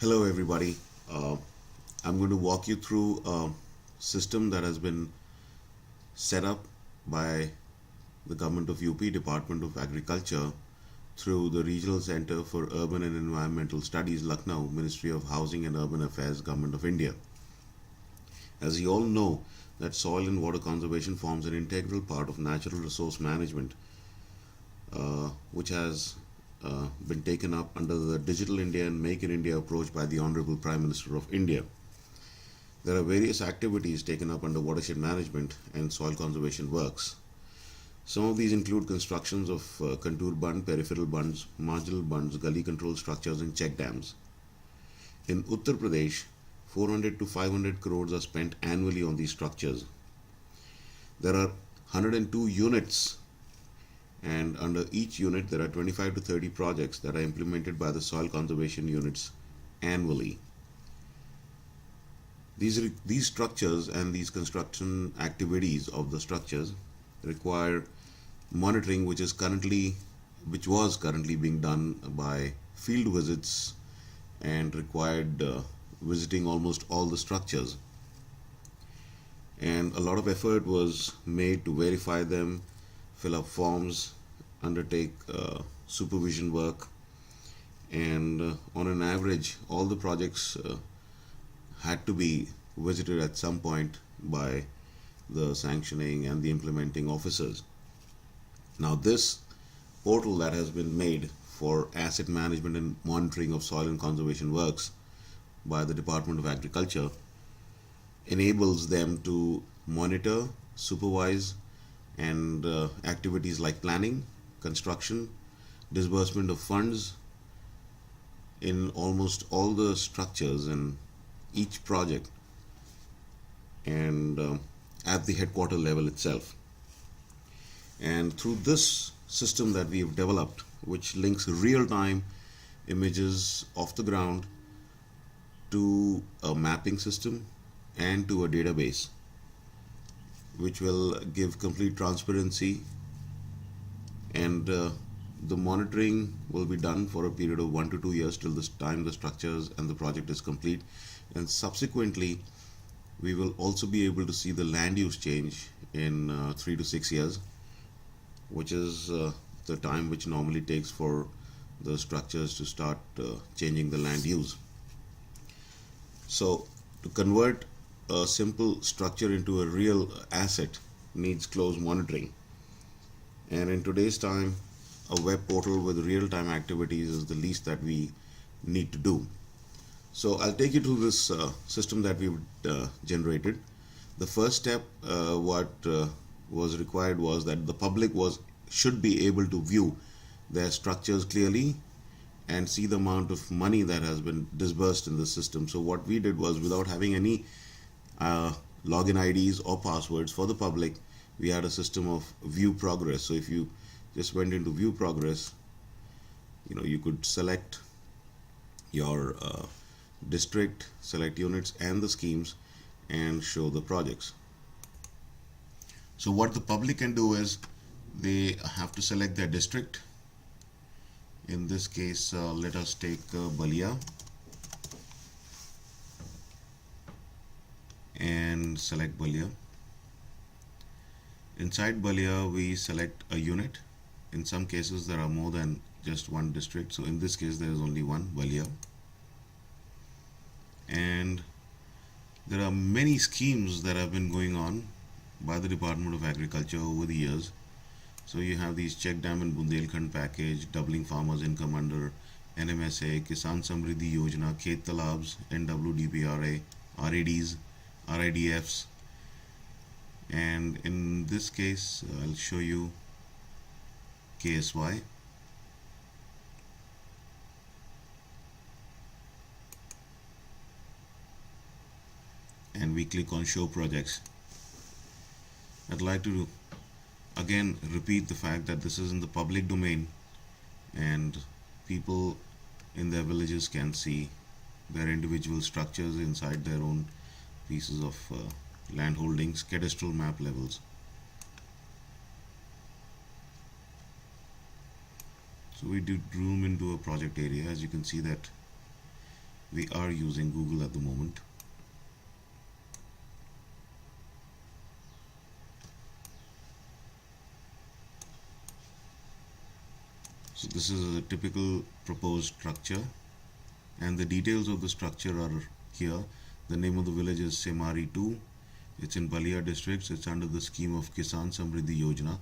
Hello, everybody. Uh, I'm going to walk you through a system that has been set up by the government of UP, Department of Agriculture, through the Regional Center for Urban and Environmental Studies, Lucknow, Ministry of Housing and Urban Affairs, Government of India. As you all know, that soil and water conservation forms an integral part of natural resource management, which has been taken up under the Digital India and Make in India approach by the Honorable Prime Minister of India. There are various activities taken up under watershed management and soil conservation works. Some of these include constructions of contour bund, peripheral bunds, marginal bunds, gully control structures, and check dams. In Uttar Pradesh, 400 to 500 crores are spent annually on these structures. There are 102 units, and under each unit, there are 25 to 30 projects that are implemented by the soil conservation units annually. These structures and these construction activities of the structures require monitoring, which was currently being done by field visits and required visiting almost all the structures. And a lot of effort was made to verify them, fill up forms, undertake supervision work, and on an average, all the projects had to be visited at some point by the sanctioning and the implementing officers. Now, this portal that has been made for asset management and monitoring of soil and conservation works by the Department of Agriculture enables them to monitor, supervise, and activities like planning, construction, disbursement of funds in almost all the structures and each project, and at the headquarter level itself. And through this system that we have developed, which links real time images off the ground to a mapping system and to a database, which will give complete transparency, and the monitoring will be done for a period of 1 to 2 years till this time the structures and the project is complete. And subsequently, we will also be able to see the land use change in 3 to 6 years, which is the time which normally takes for the structures to start changing the land use. So, to convert a simple structure into a real asset needs close monitoring. And in today's time, a web portal with real time activities is the least that we need to do. So I'll take you through this system that we've generated. The first step, what was required was that the public should be able to view their structures clearly and see the amount of money that has been disbursed in the system. So what we did was, without having any login IDs or passwords for the public, we had a system of view progress. So if you just went into view progress, you could select your district, select units and the schemes, and show the projects. So what the public can do is, they have to select their district. In this case, let us take Balia, and select Balia. Inside Balia, we select a unit. In some cases, there are more than just one district. So in this case, there is only one, Balia. And there are many schemes that have been going on by the Department of Agriculture over the years. So you have these check dam and Bundelkhand package, doubling farmers' income under NMSA, Kisan Samriddhi Yojana, Khet Talabs, NWDPRA, RADs, RIDFs. And in this case, I'll show you KSY. And we click on show projects. I'd like to again repeat the fact that this is in the public domain, and people in their villages can see their individual structures inside their own pieces of land holdings, cadastral map levels. So we did zoom into a project area. As you can see that We are using Google at the moment. So this is a typical proposed structure, and the details of the structure are here. The name of the village is Semari 2. It's in Balia districts. It's under the scheme of Kisan Samriddhi Yojana.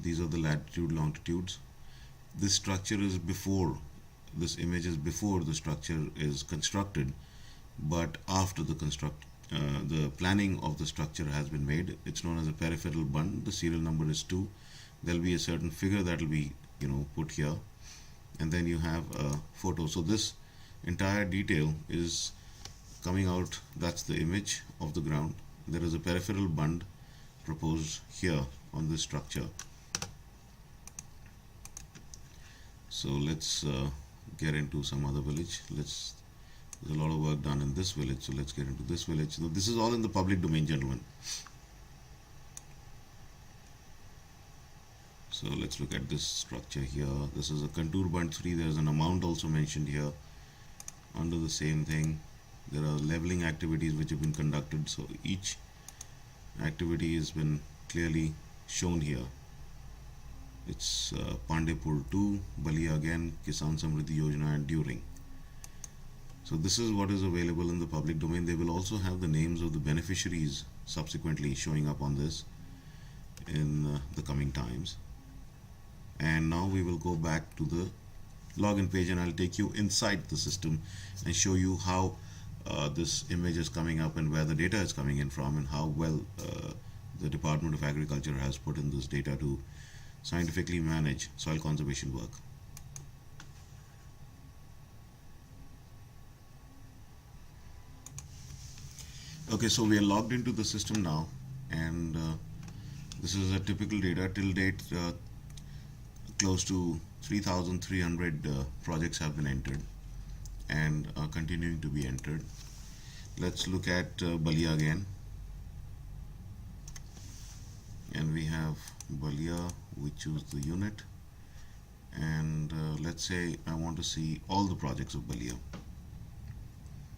These are the latitude, longitudes. This structure is before, this image is before the structure is constructed, but after the planning of the structure has been made. It's known as a peripheral bund. The serial number is 2. There'll be a certain figure that will be put here, and then you have a photo. So this entire detail is coming out. That's the image of the ground. There is a peripheral bund proposed here on this structure. So let's get into some other village. There's a lot of work done in this village, so let's get into this village. So this is all in the public domain, gentlemen. So let's look at this structure here. This is a contour bund 3. There's an amount also mentioned here under the same thing. There are leveling activities which have been conducted, so each activity has been clearly shown here. It's Pandepur 2, Balia again, Kisan Samriddhi Yojana, and during. So this is what is available in the public domain. They will also have the names of the beneficiaries subsequently showing up on this in the coming times. And now we will go back to the login page, and I'll take you inside the system and show you how this image is coming up and where the data is coming in from, and how well the Department of Agriculture has put in this data to scientifically manage soil conservation work. Okay, so we are logged into the system now, and this is a typical data till date. Close to 3,300 projects have been entered and are continuing to be entered. Let's look at Balia again, and we have Balia. We choose the unit, and let's say I want to see all the projects of Balia.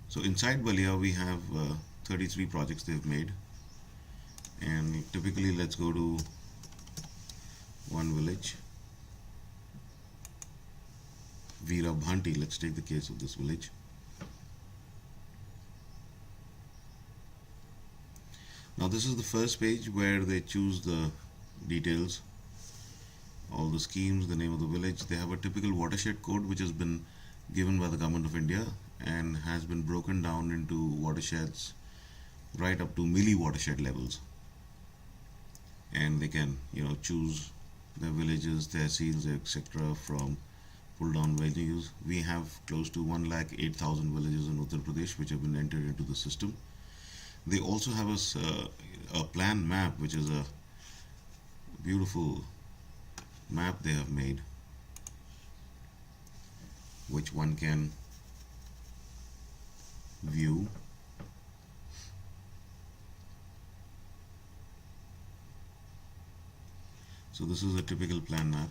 So inside Balia we have 33 projects they've made, and typically let's go to one village, Veera Bhanti. Let's take the case of this village. Now this is the first page where they choose the details, all the schemes, the name of the village. They have a typical watershed code which has been given by the Government of India and has been broken down into watersheds right up to milli watershed levels, and they can choose their villages, tehsils, etc. from pull down values. We have close to 1,08,000 villages in Uttar Pradesh which have been entered into the system. They also have a plan map, which is a beautiful map they have made, which one can view. So this is a typical plan map.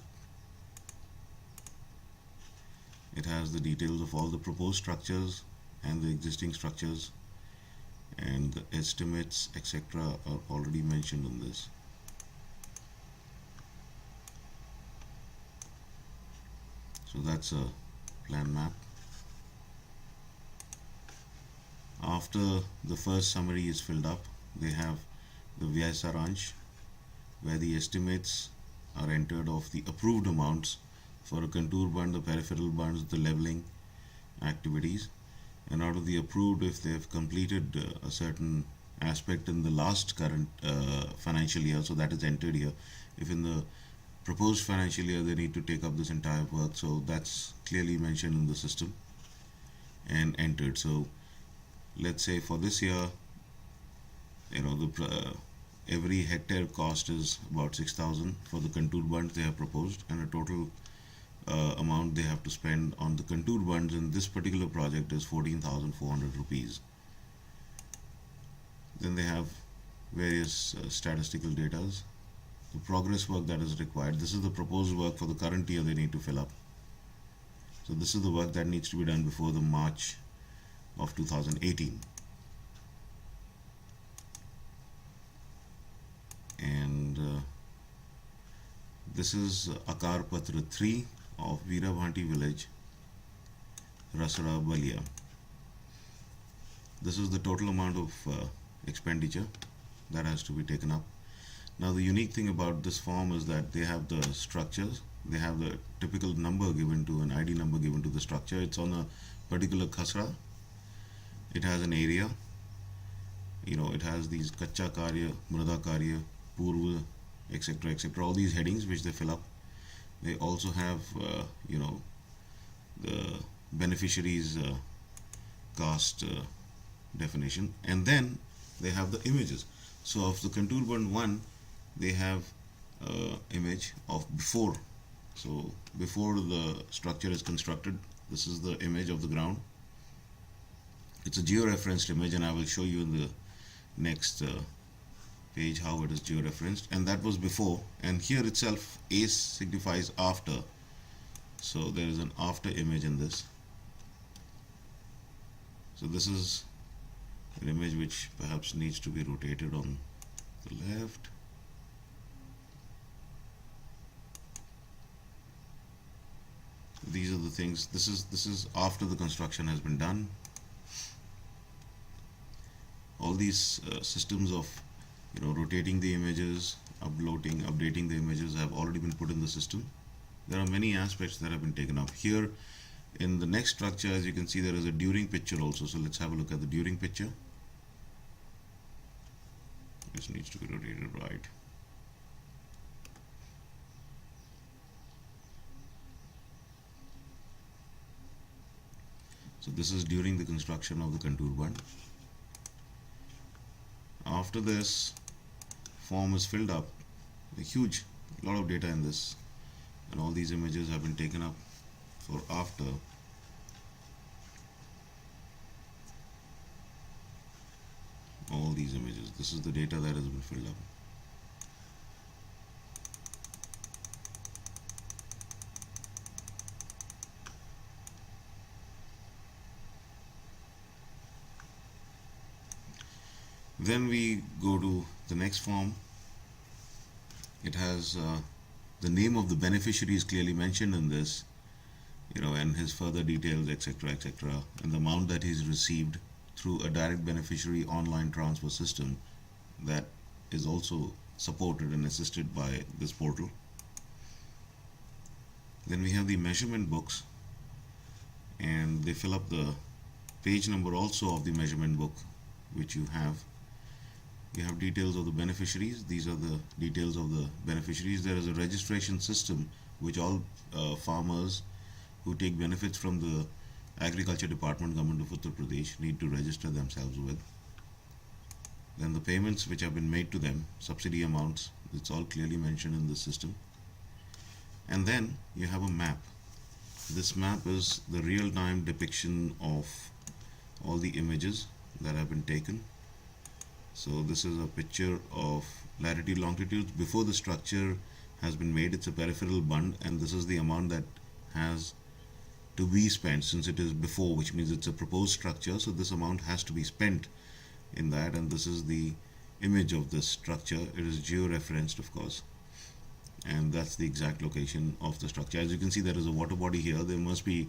It has the details of all the proposed structures and the existing structures, and the estimates, etc. are already mentioned in this. So that's a plan map. After the first summary is filled up, they have the Vyay Saransh, where the estimates are entered of the approved amounts for a contour bund, the peripheral bunds, the leveling activities, and out of the approved, if they have completed a certain aspect in the last current financial year, so that is entered here. If in the proposed financial year they need to take up this entire work, so that's clearly mentioned in the system and entered. So let's say for this year, every hectare cost is about 6,000 for the contour bund they have proposed, and a total amount they have to spend on the contour bunds in this particular project is 14,400 rupees. Then they have various statistical data, the progress work that is required. This is the proposed work for the current year they need to fill up. So this is the work that needs to be done before the March of 2018. And this is Akar Patra 3 of Veerabhanti village, Rasara Balia. This is the total amount of expenditure that has to be taken up. Now, the unique thing about this form is that they have the structures, they have the typical number given to an ID number given to the structure. It's on a particular khasra. It has an area. It has these kacha karya, mrada karya, purva, etc., etc. All these headings which they fill up. They also have, the beneficiaries caste definition, and then they have the images. So of the contour band 1, they have image of before. So before the structure is constructed, this is the image of the ground. It's a geo-referenced image, and I will show you in the next page how it is geo-referenced. And that was before, and here itself ace signifies after. So there is an after image in this. So this is an image which perhaps needs to be rotated on the left. These are the things. This is after the construction has been done. All these systems of rotating the images, updating the images have already been put in the system. There are many aspects that have been taken up. Here in the next structure, as you can see, there is a during picture also. So let's have a look at the during picture. This needs to be rotated right. So this is during the construction of the contour band. After this form is filled up, a lot of data in this, and all these images have been taken up for after. All these images, this is the data that has been filled up. Then we go to the next form. It has the name of the beneficiary is clearly mentioned in this, and his further details, etc., etc., and the amount that he's received through a direct beneficiary online transfer system that is also supported and assisted by this portal. Then we have the measurement books, and they fill up the page number also of the measurement book which you have. You have details of the beneficiaries. These are the details of the beneficiaries. There is a registration system which all farmers who take benefits from the Agriculture Department, Government of Uttar Pradesh, need to register themselves with. Then the payments which have been made to them, subsidy amounts, it's all clearly mentioned in the system. And then you have a map. This map is the real-time depiction of all the images that have been taken. So this is a picture of latitude, longitude before the structure has been made. It's a peripheral bund, and this is the amount that has to be spent since it is before, which means it's a proposed structure. So this amount has to be spent in that, and this is the image of this structure. It is geo-referenced, of course, and that's the exact location of the structure. As you can see, there is a water body here. There must be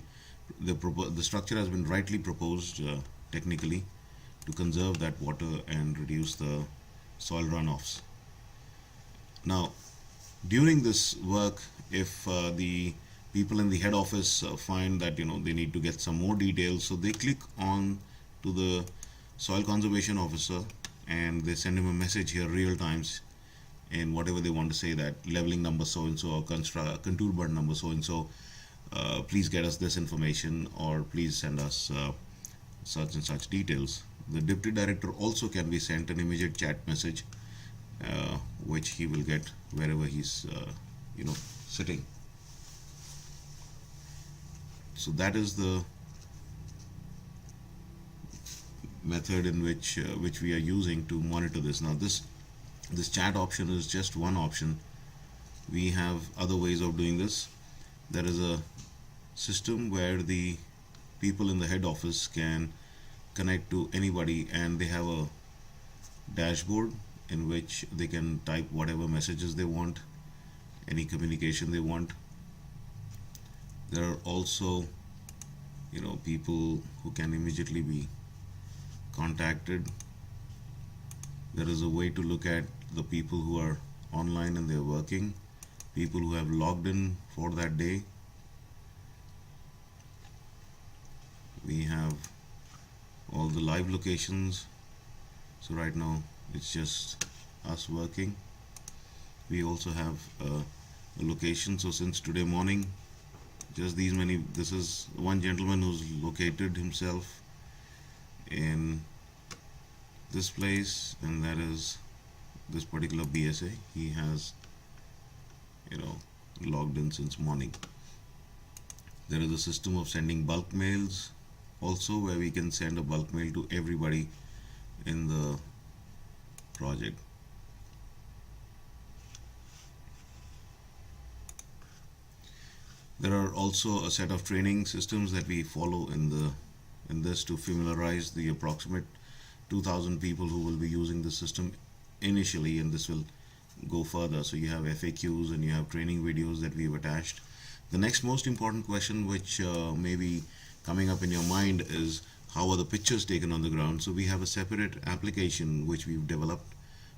the structure has been rightly proposed technically to conserve that water and reduce the soil runoffs. Now, during this work, if the people in the head office find that they need to get some more details, so they click on to the soil conservation officer and they send him a message here real times in whatever they want to say, that leveling number so and so or contour band number so and so, please get us this information, or please send us such and such details. The deputy director also can be sent an immediate chat message which he will get wherever he's sitting. So that is the method in which we are using to monitor this. Now this chat option is just one option. We have other ways of doing this. There is a system where the people in the head office can connect to anybody, and they have a dashboard in which they can type whatever messages they want, any communication they want. There are also, people who can immediately be contacted. There is a way to look at the people who are online and they're working, people who have logged in for that day. We have all the live locations. So right now it's just us working. We also have a location. So since today morning, just these many, this is one gentleman who's located himself in this place, and that is this particular BSA. He has, you know, logged in since morning. There is a system of sending bulk mails also, where we can send a bulk mail to everybody in the project. There are also a set of training systems that we follow in this to familiarize the approximate 2000 people who will be using the system initially, and this will go further. So you have FAQs and you have training videos that we've attached. The next most important question which may be coming up in your mind is, how are the pictures taken on the ground? So we have a separate application which we've developed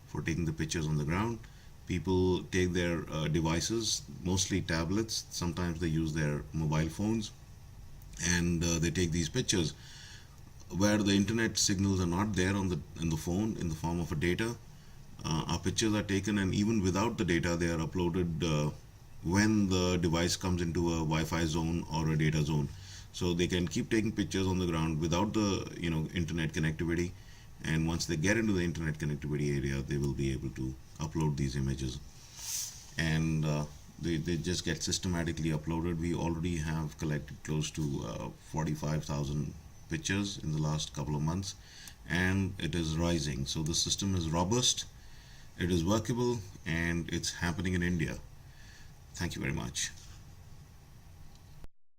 for taking the pictures on the ground. People take their devices, mostly tablets, sometimes they use their mobile phones, and they take these pictures where the internet signals are not there on the in the phone in the form of a data. Our pictures are taken, and even without the data, they are uploaded when the device comes into a Wi-Fi zone or a data zone. So they can keep taking pictures on the ground without the internet connectivity, and once they get into the internet connectivity area, they will be able to upload these images, and they just get systematically uploaded. We already have collected close to 45,000 pictures in the last couple of months, and it is rising. So the system is robust, it is workable, and it's happening in India. Thank you very much.